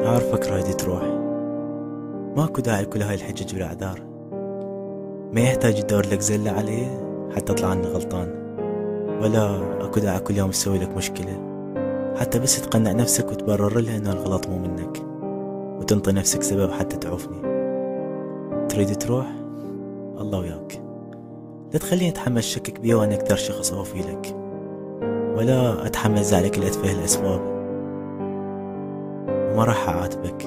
عارفك رايد تروح، ماكو داعي لكل هاي الحجج والاعذار. ما يحتاج يدور لك زلة عليه حتى اطلع عني غلطان، ولا اكو داعي كل يوم تسوي لك مشكلة حتى بس تقنع نفسك وتبرر لها انه الغلط مو منك، وتنطي نفسك سبب حتى تعوفني. تريد تروح؟ الله وياك. لا تخليني اتحمل شكك بيه وانا اكثر شخص اوفي لك، ولا اتحمل زعلك لاتفه الاسباب. وما راح اعاتبك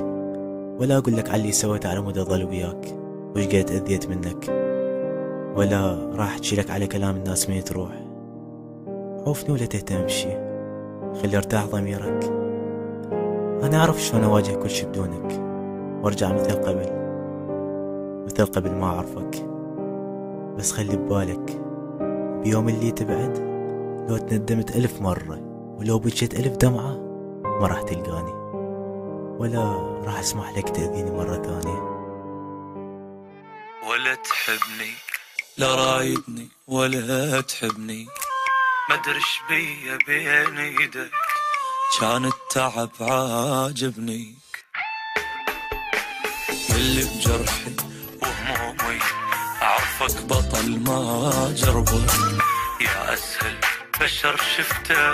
ولا اقول لك على اللي سويته على مود اظل وياك وش قد اذيت منك، ولا راح احكي لك على كلام الناس من تروح. عوفني ولا تهتم بشي، خلي ارتاح ضميرك. انا اعرف شلون اواجه كل شي بدونك وارجع مثل قبل ما اعرفك. بس خلي ببالك بيوم اللي تبعد، لو تندمت 1000 مرة ولو بجيت 1000 دمعة ما راح تلقاني، ولا راح اسمح لك تأذيني مرة ثانية. ولا تحبني، لا رايدني ولا تحبني، مدرش بيا بين ايدك، كان التعب عاجبني. اللي بجرحي وهمومي اعرفك بطل ما جربك، يا اسهل بشر شفته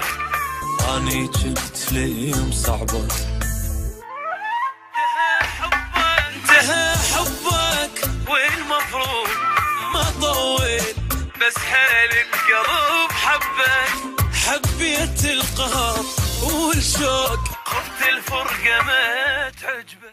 اني كنت ليم صعبك. انتهى حبك والمفروض ما طول، بس حيل القلب حبك. حبيت القهر والشوق، خفت الفرقة ما تعجبك.